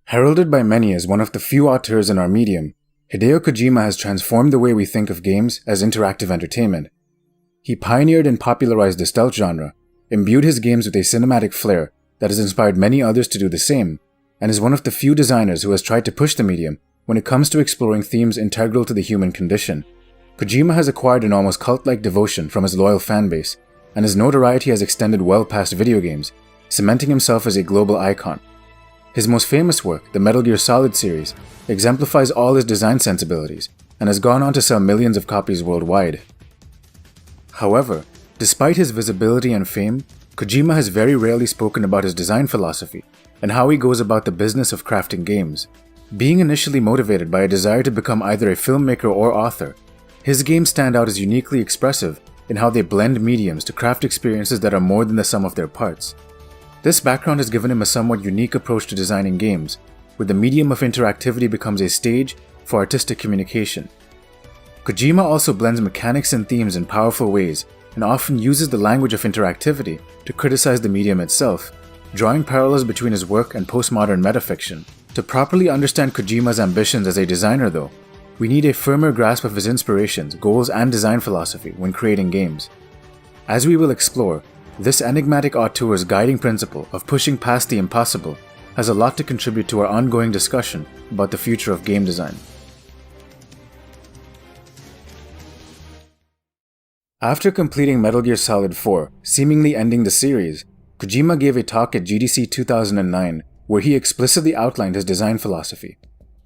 Heralded by many as one of the few auteurs in our medium, Hideo Kojima has transformed the way we think of games as interactive entertainment. He pioneered and popularized the stealth genre, imbued his games with a cinematic flair that has inspired many others to do the same, and is one of the few designers who has tried to push the medium when it comes to exploring themes integral to the human condition. Kojima has acquired an almost cult-like devotion from his loyal fanbase, and his notoriety has extended well past video games, cementing himself as a global icon. His most famous work, the Metal Gear Solid series, exemplifies all his design sensibilities and has gone on to sell millions of copies worldwide. However, despite his visibility and fame, Kojima has very rarely spoken about his design philosophy and how he goes about the business of crafting games. Being initially motivated by a desire to become either a filmmaker or author, his games stand out as uniquely expressive in how they blend mediums to craft experiences that are more than the sum of their parts. This background has given him a somewhat unique approach to designing games, where the medium of interactivity becomes a stage for artistic communication. Kojima also blends mechanics and themes in powerful ways and often uses the language of interactivity to criticize the medium itself, drawing parallels between his work and postmodern metafiction. To properly understand Kojima's ambitions as a designer, though, we need a firmer grasp of his inspirations, goals, and design philosophy when creating games. As we will explore, this enigmatic auteur's guiding principle of pushing past the impossible has a lot to contribute to our ongoing discussion about the future of game design. After completing Metal Gear Solid 4, seemingly ending the series, Kojima gave a talk at GDC 2009 where he explicitly outlined his design philosophy.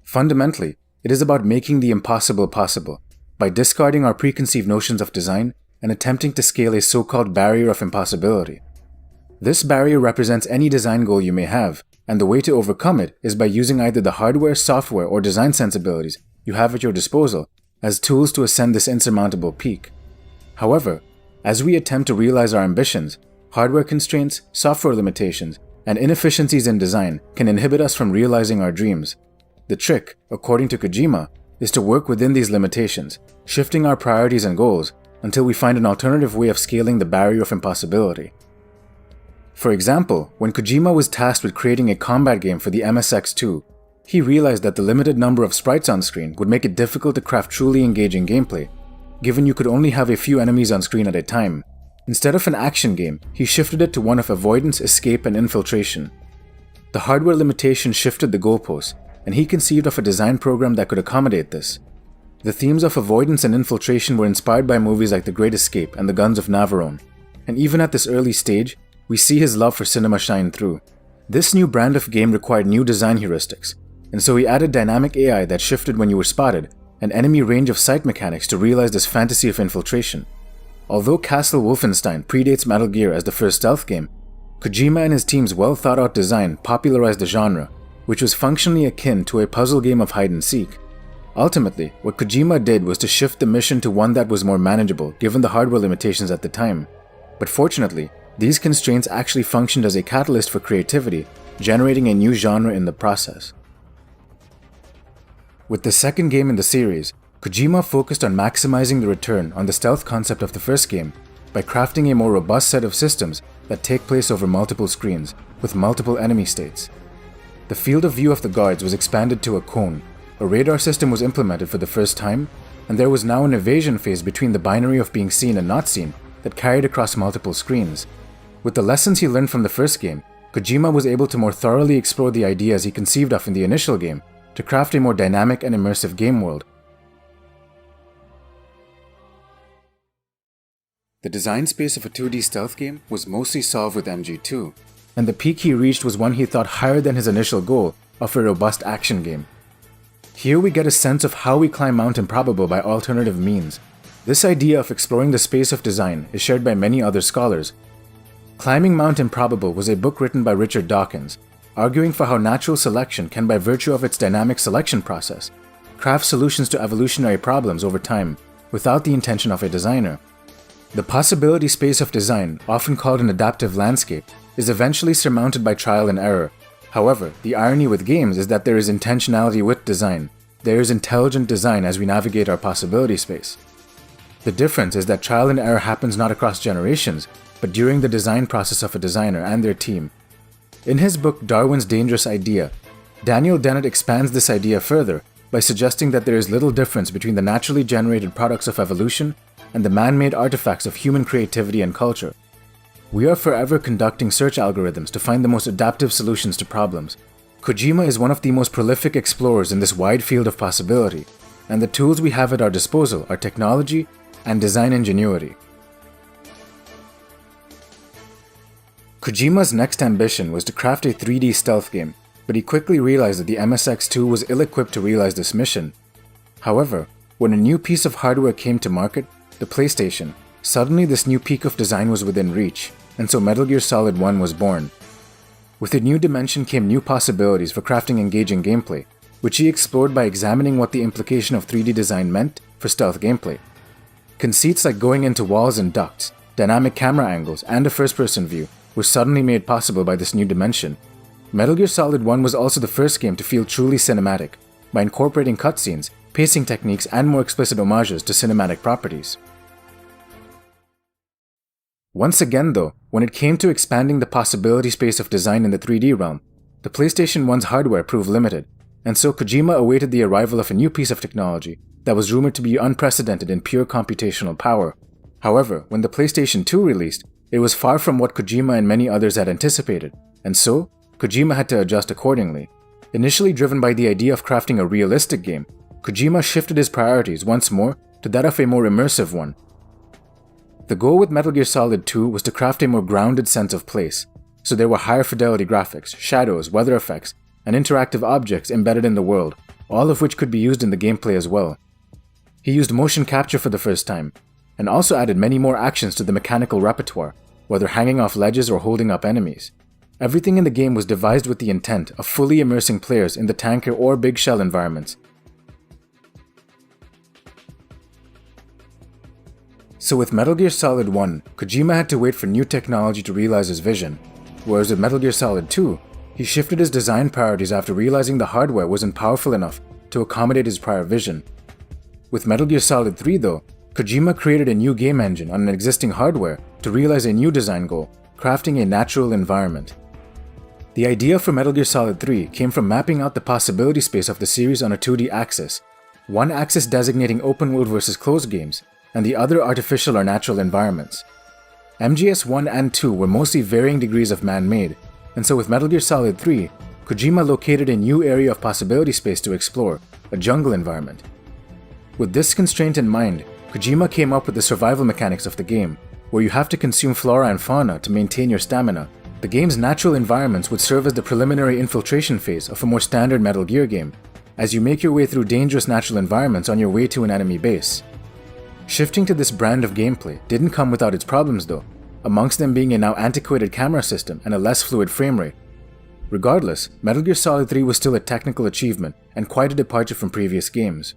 Fundamentally, it is about making the impossible possible by discarding our preconceived notions of design and attempting to scale a so-called barrier of impossibility. This barrier represents any design goal you may have, and the way to overcome it is by using either the hardware, software, or design sensibilities you have at your disposal as tools to ascend this insurmountable peak. However, as we attempt to realize our ambitions, hardware constraints, software limitations, and inefficiencies in design can inhibit us from realizing our dreams. The trick, according to Kojima, is to work within these limitations, shifting our priorities and goals until we find an alternative way of scaling the barrier of impossibility. For example, when Kojima was tasked with creating a combat game for the MSX2, he realized that the limited number of sprites on screen would make it difficult to craft truly engaging gameplay, given you could only have a few enemies on screen at a time. Instead of an action game, he shifted it to one of avoidance, escape, and infiltration. The hardware limitation shifted the goalposts, and he conceived of a design program that could accommodate this. The themes of avoidance and infiltration were inspired by movies like The Great Escape and The Guns of Navarone, and even at this early stage, we see his love for cinema shine through. This new brand of game required new design heuristics, and so he added dynamic AI that shifted when you were spotted, and enemy range of sight mechanics to realize this fantasy of infiltration. Although Castle Wolfenstein predates Metal Gear as the first stealth game, Kojima and his team's well-thought-out design popularized the genre, which was functionally akin to a puzzle game of hide-and-seek. Ultimately, what Kojima did was to shift the mission to one that was more manageable given the hardware limitations at the time. But fortunately, these constraints actually functioned as a catalyst for creativity, generating a new genre in the process. With the second game in the series, Kojima focused on maximizing the return on the stealth concept of the first game by crafting a more robust set of systems that take place over multiple screens, with multiple enemy states. The field of view of the guards was expanded to a cone, a radar system was implemented for the first time, and there was now an evasion phase between the binary of being seen and not seen that carried across multiple screens. With the lessons he learned from the first game, Kojima was able to more thoroughly explore the ideas he conceived of in the initial game to craft a more dynamic and immersive game world. The design space of a 2D stealth game was mostly solved with MG2, and the peak he reached was one he thought higher than his initial goal of a robust action game. Here we get a sense of how we climb Mount Improbable by alternative means. This idea of exploring the space of design is shared by many other scholars. Climbing Mount Improbable was a book written by Richard Dawkins, arguing for how natural selection can, by virtue of its dynamic selection process, craft solutions to evolutionary problems over time without the intention of a designer. The possibility space of design, often called an adaptive landscape, is eventually surmounted by trial and error. However, the irony with games is that there is intentionality with design. There is intelligent design as we navigate our possibility space. The difference is that trial and error happens not across generations, but during the design process of a designer and their team. In his book Darwin's Dangerous Idea, Daniel Dennett expands this idea further by suggesting that there is little difference between the naturally generated products of evolution and the man-made artifacts of human creativity and culture. We are forever conducting search algorithms to find the most adaptive solutions to problems. Kojima is one of the most prolific explorers in this wide field of possibility, and the tools we have at our disposal are technology and design ingenuity. Kojima's next ambition was to craft a 3D stealth game, but he quickly realized that the MSX2 was ill-equipped to realize this mission. However, when a new piece of hardware came to market, the PlayStation, suddenly this new peak of design was within reach, and so Metal Gear Solid 1 was born. With a new dimension came new possibilities for crafting engaging gameplay, which he explored by examining what the implication of 3D design meant for stealth gameplay. Conceits like going into walls and ducts, dynamic camera angles, and a first-person view were suddenly made possible by this new dimension. Metal Gear Solid 1 was also the first game to feel truly cinematic, by incorporating cutscenes, pacing techniques, and more explicit homages to cinematic properties. Once again though, when it came to expanding the possibility space of design in the 3D realm, the PlayStation 1's hardware proved limited, and so Kojima awaited the arrival of a new piece of technology that was rumored to be unprecedented in pure computational power. However, when the PlayStation 2 released, it was far from what Kojima and many others had anticipated, and so, Kojima had to adjust accordingly. Initially driven by the idea of crafting a realistic game, Kojima shifted his priorities once more to that of a more immersive one. The goal with Metal Gear Solid 2 was to craft a more grounded sense of place, so there were higher fidelity graphics, shadows, weather effects, and interactive objects embedded in the world, all of which could be used in the gameplay as well. He used motion capture for the first time, and also added many more actions to the mechanical repertoire, whether hanging off ledges or holding up enemies. Everything in the game was devised with the intent of fully immersing players in the tanker or big shell environments. So with Metal Gear Solid 1, Kojima had to wait for new technology to realize his vision, whereas with Metal Gear Solid 2, he shifted his design priorities after realizing the hardware wasn't powerful enough to accommodate his prior vision. With Metal Gear Solid 3 though, Kojima created a new game engine on an existing hardware to realize a new design goal, crafting a natural environment. The idea for Metal Gear Solid 3 came from mapping out the possibility space of the series on a 2D axis, one axis designating open world versus closed games, and the other artificial or natural environments. MGS 1 and 2 were mostly varying degrees of man-made, and so with Metal Gear Solid 3, Kojima located a new area of possibility space to explore, a jungle environment. With this constraint in mind, Kojima came up with the survival mechanics of the game, where you have to consume flora and fauna to maintain your stamina. The game's natural environments would serve as the preliminary infiltration phase of a more standard Metal Gear game, as you make your way through dangerous natural environments on your way to an enemy base. Shifting to this brand of gameplay didn't come without its problems though, amongst them being a now antiquated camera system and a less fluid frame rate. Regardless, Metal Gear Solid 3 was still a technical achievement and quite a departure from previous games.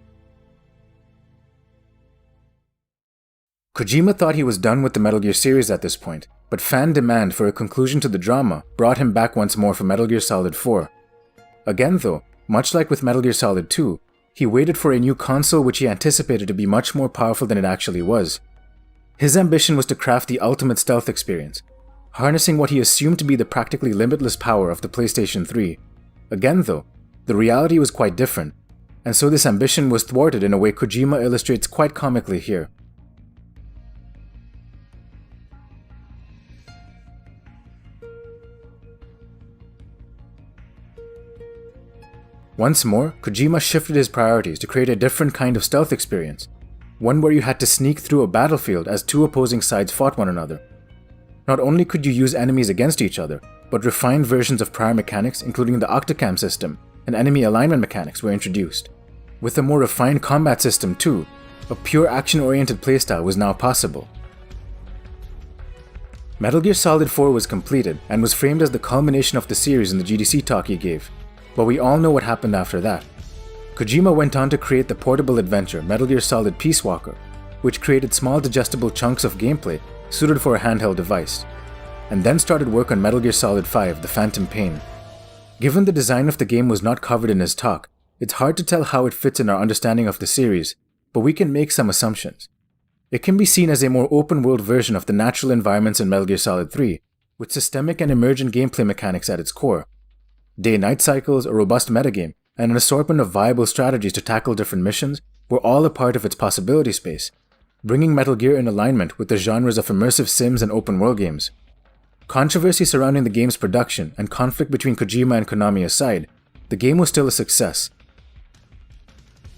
Kojima thought he was done with the Metal Gear series at this point, but fan demand for a conclusion to the drama brought him back once more for Metal Gear Solid 4. Again though, much like with Metal Gear Solid 2, he waited for a new console which he anticipated to be much more powerful than it actually was. His ambition was to craft the ultimate stealth experience, harnessing what he assumed to be the practically limitless power of the PlayStation 3. Again though, the reality was quite different, and so this ambition was thwarted in a way Kojima illustrates quite comically here. Once more, Kojima shifted his priorities to create a different kind of stealth experience, one where you had to sneak through a battlefield as two opposing sides fought one another. Not only could you use enemies against each other, but refined versions of prior mechanics including the Octocam system and enemy alignment mechanics were introduced. With a more refined combat system too, a pure action-oriented playstyle was now possible. Metal Gear Solid 4 was completed and was framed as the culmination of the series in the GDC talk he gave. But we all know what happened after that. Kojima went on to create the portable adventure Metal Gear Solid Peace Walker, which created small digestible chunks of gameplay suited for a handheld device, and then started work on Metal Gear Solid 5 The Phantom Pain. Given the design of the game was not covered in his talk, it's hard to tell how it fits in our understanding of the series, but we can make some assumptions. It can be seen as a more open-world version of the natural environments in Metal Gear Solid 3, with systemic and emergent gameplay mechanics at its core. day-night cycles, a robust metagame, and an assortment of viable strategies to tackle different missions were all a part of its possibility space, bringing Metal Gear in alignment with the genres of immersive sims and open-world games. Controversy surrounding the game's production and conflict between Kojima and Konami aside, the game was still a success.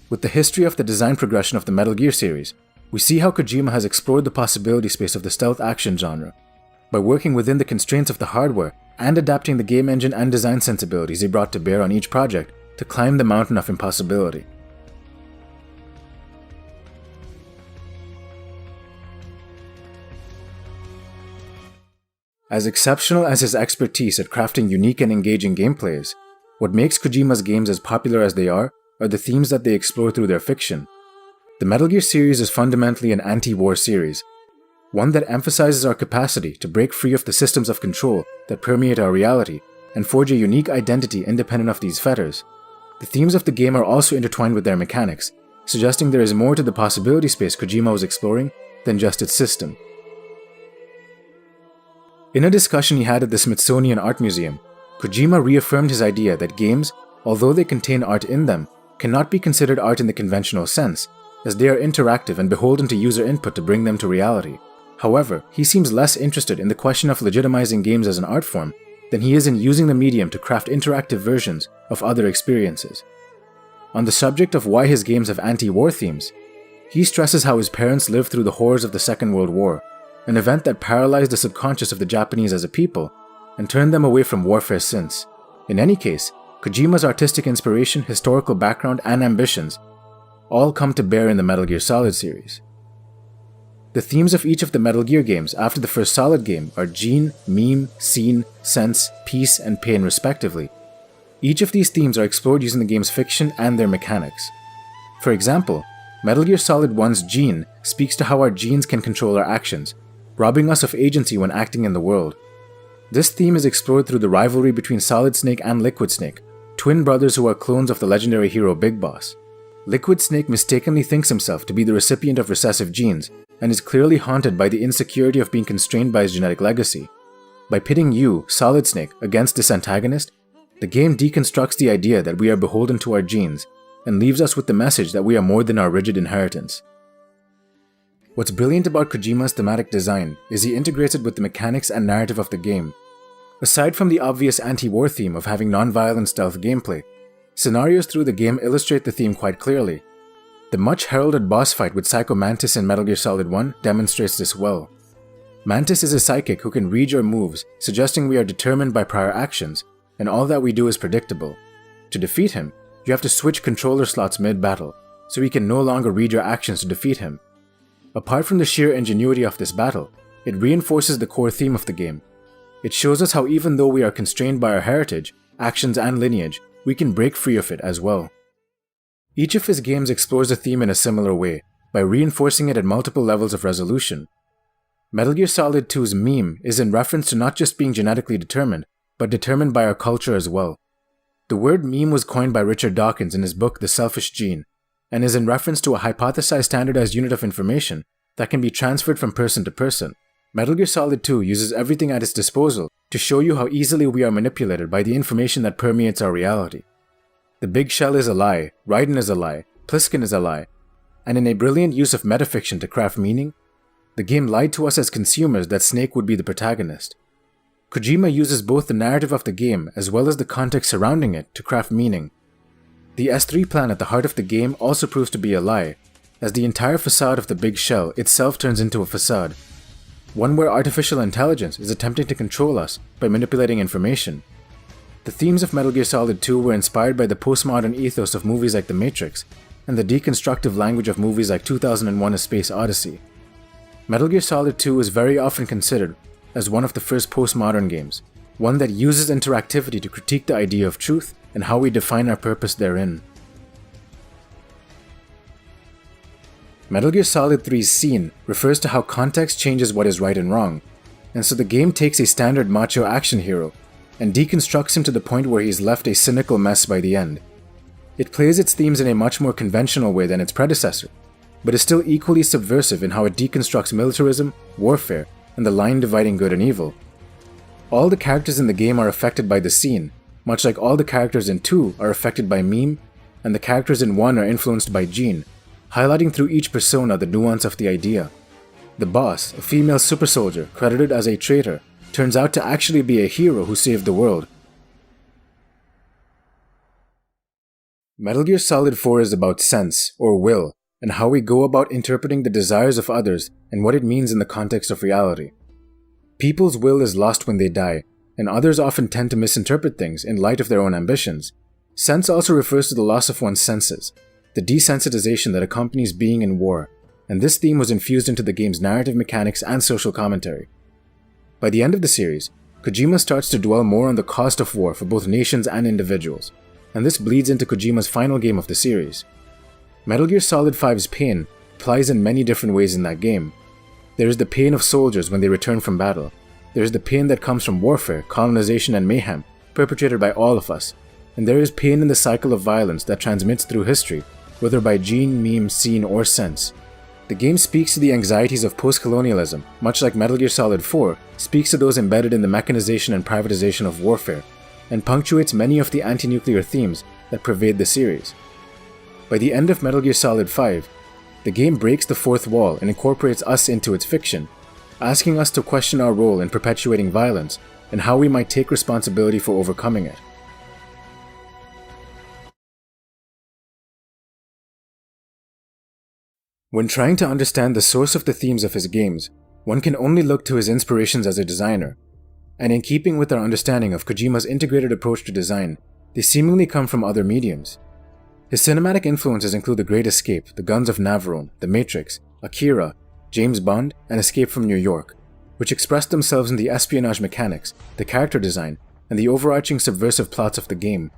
With the history of the design progression of the Metal Gear series, we see how Kojima has explored the possibility space of the stealth action genre by working within the constraints of the hardware and adapting the game engine and design sensibilities he brought to bear on each project to climb the mountain of impossibility. As exceptional as his expertise at crafting unique and engaging gameplay is, what makes Kojima's games as popular as they are the themes that they explore through their fiction. The Metal Gear series is fundamentally an anti-war series, one that emphasizes our capacity to break free of the systems of control that permeate our reality and forge a unique identity independent of these fetters. The themes of the game are also intertwined with their mechanics, suggesting there is more to the possibility space Kojima was exploring than just its system. In a discussion he had at the Smithsonian Art Museum, Kojima reaffirmed his idea that games, although they contain art in them, cannot be considered art in the conventional sense, as they are interactive and beholden to user input to bring them to reality. However, he seems less interested in the question of legitimizing games as an art form than he is in using the medium to craft interactive versions of other experiences. On the subject of why his games have anti-war themes, he stresses how his parents lived through the horrors of the Second World War, an event that paralyzed the subconscious of the Japanese as a people and turned them away from warfare since. In any case, Kojima's artistic inspiration, historical background, and ambitions all come to bear in the Metal Gear Solid series. The themes of each of the Metal Gear games after the first Solid game are gene, meme, scene, sense, peace, and pain respectively. Each of these themes are explored using the game's fiction and their mechanics. For example, Metal Gear Solid 1's gene speaks to how our genes can control our actions, robbing us of agency when acting in the world. This theme is explored through the rivalry between Solid Snake and Liquid Snake, twin brothers who are clones of the legendary hero Big Boss. Liquid Snake mistakenly thinks himself to be the recipient of recessive genes and is clearly haunted by the insecurity of being constrained by his genetic legacy. By pitting you, Solid Snake, against this antagonist, the game deconstructs the idea that we are beholden to our genes and leaves us with the message that we are more than our rigid inheritance. What's brilliant about Kojima's thematic design is he integrates it with the mechanics and narrative of the game. Aside from the obvious anti-war theme of having non-violent stealth gameplay, scenarios through the game illustrate the theme quite clearly. The much heralded boss fight with Psycho Mantis in Metal Gear Solid 1 demonstrates this well. Mantis is a psychic who can read your moves, suggesting we are determined by prior actions, and all that we do is predictable. To defeat him, you have to switch controller slots mid-battle, so he can no longer read your actions to defeat him. Apart from the sheer ingenuity of this battle, it reinforces the core theme of the game. It shows us how even though we are constrained by our heritage, actions, and lineage, we can break free of it as well. Each of his games explores the theme in a similar way, by reinforcing it at multiple levels of resolution. Metal Gear Solid 2's meme is in reference to not just being genetically determined, but determined by our culture as well. The word meme was coined by Richard Dawkins in his book The Selfish Gene, and is in reference to a hypothesized standardized unit of information that can be transferred from person to person. Metal Gear Solid 2 uses everything at its disposal to show you how easily we are manipulated by the information that permeates our reality. The Big Shell is a lie, Raiden is a lie, Pliskin is a lie, and in a brilliant use of metafiction to craft meaning, the game lied to us as consumers that Snake would be the protagonist. Kojima uses both the narrative of the game as well as the context surrounding it to craft meaning. The S3 plan at the heart of the game also proves to be a lie, as the entire facade of the Big Shell itself turns into a facade, one where artificial intelligence is attempting to control us by manipulating information. The themes of Metal Gear Solid 2 were inspired by the postmodern ethos of movies like The Matrix and the deconstructive language of movies like 2001: A Space Odyssey. Metal Gear Solid 2 is very often considered as one of the first postmodern games, one that uses interactivity to critique the idea of truth and how we define our purpose therein. Metal Gear Solid 3's scene refers to how context changes what is right and wrong, and so the game takes a standard macho action hero and deconstructs him to the point where he's left a cynical mess by the end. It plays its themes in a much more conventional way than its predecessor, but is still equally subversive in how it deconstructs militarism, warfare, and the line dividing good and evil. All the characters in the game are affected by the scene, much like all the characters in 2 are affected by meme, and the characters in 1 are influenced by gene, highlighting through each persona the nuance of the idea. The boss, a female super soldier credited as a traitor, turns out to actually be a hero who saved the world. Metal Gear Solid 4 is about sense, or will, and how we go about interpreting the desires of others and what it means in the context of reality. People's will is lost when they die, and others often tend to misinterpret things in light of their own ambitions. Sense also refers to the loss of one's senses, the desensitization that accompanies being in war, and this theme was infused into the game's narrative mechanics and social commentary. By the end of the series, Kojima starts to dwell more on the cost of war for both nations and individuals, and this bleeds into Kojima's final game of the series. Metal Gear Solid 5's pain applies in many different ways in that game. There is the pain of soldiers when they return from battle. There is the pain that comes from warfare, colonization, and mayhem, perpetrated by all of us. And there is pain in the cycle of violence that transmits through history, whether by gene, meme, scene, or sense. The game speaks to the anxieties of post-colonialism, much like Metal Gear Solid 4 speaks to those embedded in the mechanization and privatization of warfare, and punctuates many of the anti-nuclear themes that pervade the series. By the end of Metal Gear Solid 5, the game breaks the fourth wall and incorporates us into its fiction, asking us to question our role in perpetuating violence and how we might take responsibility for overcoming it. When trying to understand the source of the themes of his games, one can only look to his inspirations as a designer. And in keeping with our understanding of Kojima's integrated approach to design, they seemingly come from other mediums. His cinematic influences include The Great Escape, The Guns of Navarone, The Matrix, Akira, James Bond, and Escape from New York, which expressed themselves in the espionage mechanics, the character design, and the overarching subversive plots of the game.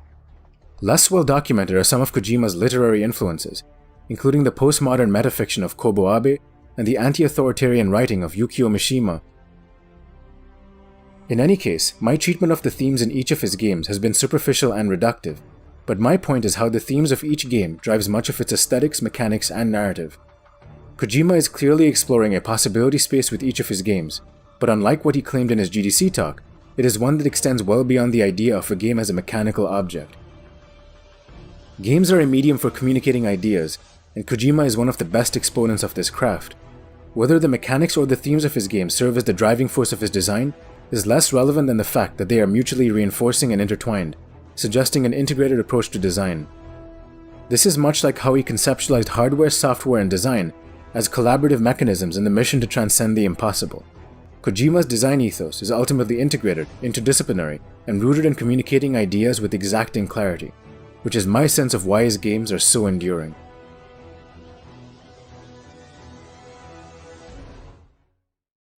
Less well documented are some of Kojima's literary influences, including the postmodern metafiction of Kobo Abe and the anti-authoritarian writing of Yukio Mishima. In any case, my treatment of the themes in each of his games has been superficial and reductive, but my point is how the themes of each game drives much of its aesthetics, mechanics, and narrative. Kojima is clearly exploring a possibility space with each of his games, but unlike what he claimed in his GDC talk, it is one that extends well beyond the idea of a game as a mechanical object. Games are a medium for communicating ideas, and Kojima is one of the best exponents of this craft. Whether the mechanics or the themes of his games serve as the driving force of his design is less relevant than the fact that they are mutually reinforcing and intertwined, suggesting an integrated approach to design. This is much like how he conceptualized hardware, software, and design as collaborative mechanisms in the mission to transcend the impossible. Kojima's design ethos is ultimately integrated, interdisciplinary, and rooted in communicating ideas with exacting clarity, which is my sense of why his games are so enduring.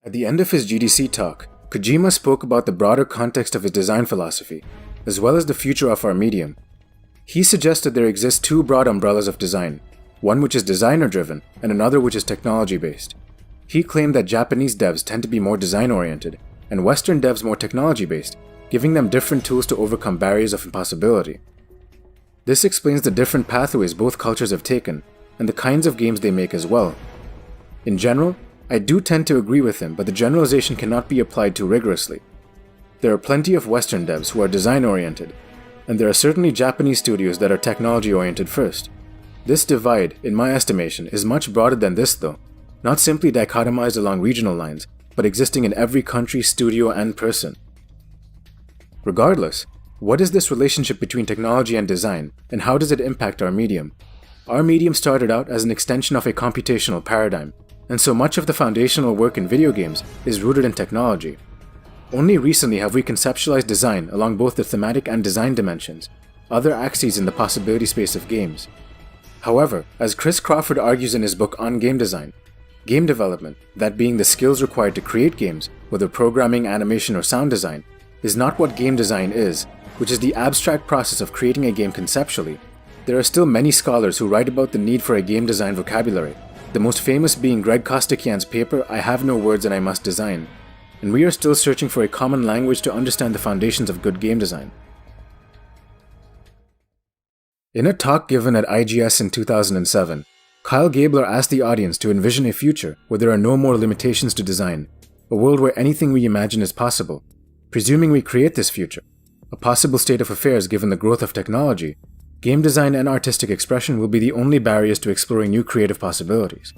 At the end of his GDC talk, Kojima spoke about the broader context of his design philosophy, as well as the future of our medium. He suggested there exist two broad umbrellas of design, one which is designer-driven and another which is technology-based. He claimed that Japanese devs tend to be more design-oriented, and Western devs more technology-based, giving them different tools to overcome barriers of impossibility. This explains the different pathways both cultures have taken, and the kinds of games they make as well. In general, I do tend to agree with him, but the generalization cannot be applied too rigorously. There are plenty of Western devs who are design-oriented, and there are certainly Japanese studios that are technology-oriented first. This divide, in my estimation, is much broader than this though, not simply dichotomized along regional lines, but existing in every country, studio, and person. Regardless, what is this relationship between technology and design, and how does it impact our medium? Our medium started out as an extension of a computational paradigm, and so much of the foundational work in video games is rooted in technology. Only recently have we conceptualized design along both the thematic and design dimensions, other axes in the possibility space of games. However, as Chris Crawford argues in his book on game design, game development, that being the skills required to create games, whether programming, animation, or sound design, is not what game design is, which is the abstract process of creating a game conceptually. There are still many scholars who write about the need for a game design vocabulary, the most famous being Greg Kostakian's paper, I Have No Words and I Must Design, and we are still searching for a common language to understand the foundations of good game design. In a talk given at IGS in 2007, Kyle Gabler asked the audience to envision a future where there are no more limitations to design, a world where anything we imagine is possible. Presuming we create this future, a possible state of affairs given the growth of technology, game design and artistic expression will be the only barriers to exploring new creative possibilities.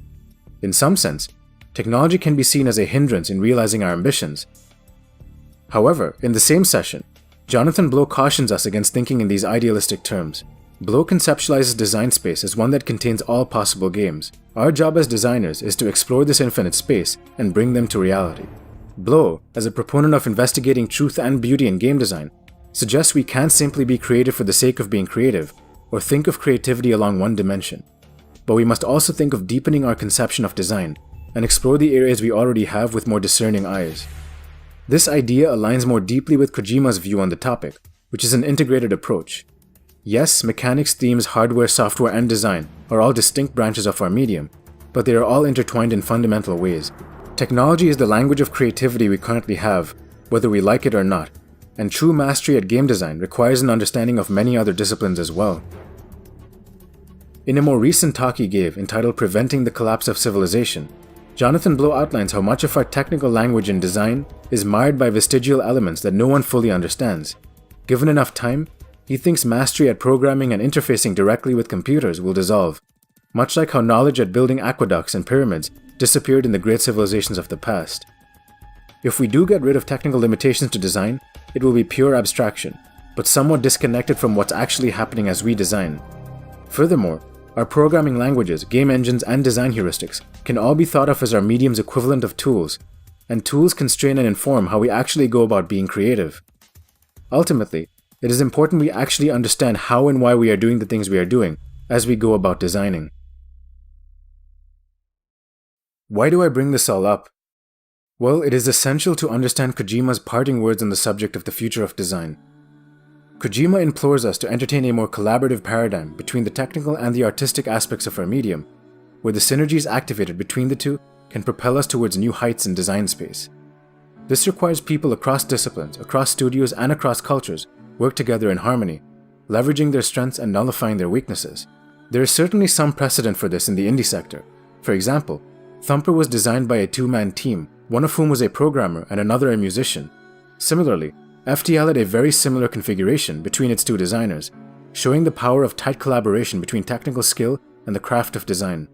In some sense, technology can be seen as a hindrance in realizing our ambitions. However, in the same session, Jonathan Blow cautions us against thinking in these idealistic terms. Blow conceptualizes design space as one that contains all possible games. Our job as designers is to explore this infinite space and bring them to reality. Blow, as a proponent of investigating truth and beauty in game design, suggests we can't simply be creative for the sake of being creative, or think of creativity along one dimension. But we must also think of deepening our conception of design, and explore the areas we already have with more discerning eyes. This idea aligns more deeply with Kojima's view on the topic, which is an integrated approach. Yes, mechanics, themes, hardware, software, and design are all distinct branches of our medium, but they are all intertwined in fundamental ways. Technology is the language of creativity we currently have, whether we like it or not, and true mastery at game design requires an understanding of many other disciplines as well. In a more recent talk he gave, entitled Preventing the Collapse of Civilization, Jonathan Blow outlines how much of our technical language in design is marred by vestigial elements that no one fully understands. Given enough time, he thinks mastery at programming and interfacing directly with computers will dissolve, much like how knowledge at building aqueducts and pyramids disappeared in the great civilizations of the past. If we do get rid of technical limitations to design, it will be pure abstraction, but somewhat disconnected from what's actually happening as we design. Furthermore, our programming languages, game engines, and design heuristics can all be thought of as our medium's equivalent of tools, and tools constrain and inform how we actually go about being creative. Ultimately, it is important we actually understand how and why we are doing the things we are doing as we go about designing. Why do I bring this all up? Well, it is essential to understand Kojima's parting words on the subject of the future of design. Kojima implores us to entertain a more collaborative paradigm between the technical and the artistic aspects of our medium, where the synergies activated between the two can propel us towards new heights in design space. This requires people across disciplines, across studios, and across cultures work together in harmony, leveraging their strengths and nullifying their weaknesses. There is certainly some precedent for this in the indie sector. For example, Thumper was designed by a two-man team, one of whom was a programmer and another a musician. Similarly, FTL had a very similar configuration between its two designers, showing the power of tight collaboration between technical skill and the craft of design.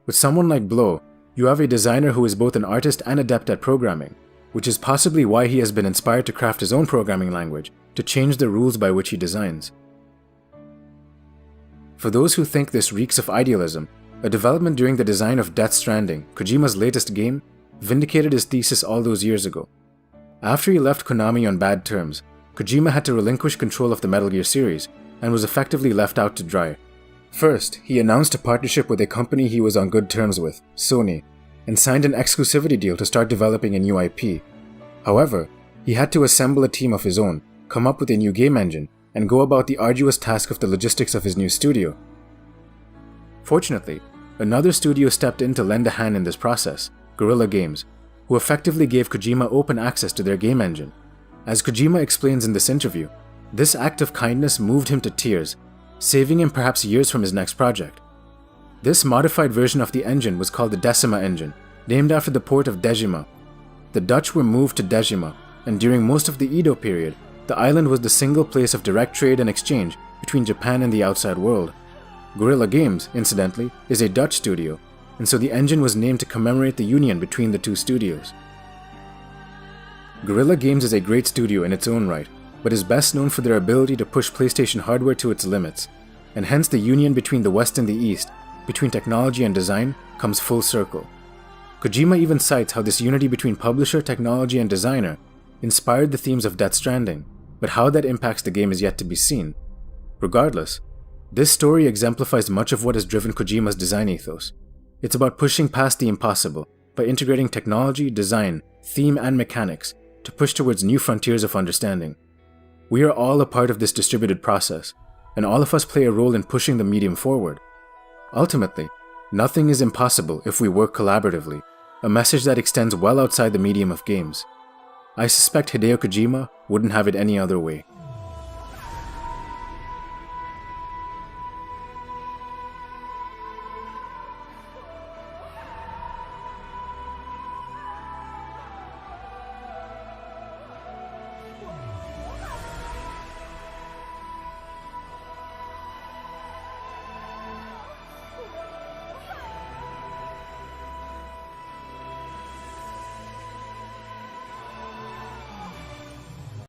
With someone like Blow, you have a designer who is both an artist and adept at programming, which is possibly why he has been inspired to craft his own programming language to change the rules by which he designs. For those who think this reeks of idealism, a development during the design of Death Stranding, Kojima's latest game, vindicated his thesis all those years ago. After he left Konami on bad terms, Kojima had to relinquish control of the Metal Gear series and was effectively left out to dry. First, he announced a partnership with a company he was on good terms with, Sony, and signed an exclusivity deal to start developing a new IP. However, he had to assemble a team of his own, come up with a new game engine, and go about the arduous task of the logistics of his new studio. Fortunately, another studio stepped in to lend a hand in this process, Guerrilla Games, who effectively gave Kojima open access to their game engine. As Kojima explains in this interview, this act of kindness moved him to tears, saving him perhaps years from his next project. This modified version of the engine was called the Decima engine, named after the port of Dejima. The Dutch were moved to Dejima, and during most of the Edo period, the island was the single place of direct trade and exchange between Japan and the outside world. Guerrilla Games, incidentally, is a Dutch studio, and so the engine was named to commemorate the union between the two studios. Guerrilla Games is a great studio in its own right, but is best known for their ability to push PlayStation hardware to its limits, and hence the union between the West and the East, between technology and design, comes full circle. Kojima even cites how this unity between publisher, technology, and designer inspired the themes of Death Stranding, but how that impacts the game is yet to be seen. Regardless, this story exemplifies much of what has driven Kojima's design ethos. It's about pushing past the impossible by integrating technology, design, theme, and mechanics to push towards new frontiers of understanding. We are all a part of this distributed process, and all of us play a role in pushing the medium forward. Ultimately, nothing is impossible if we work collaboratively, a message that extends well outside the medium of games. I suspect Hideo Kojima wouldn't have it any other way.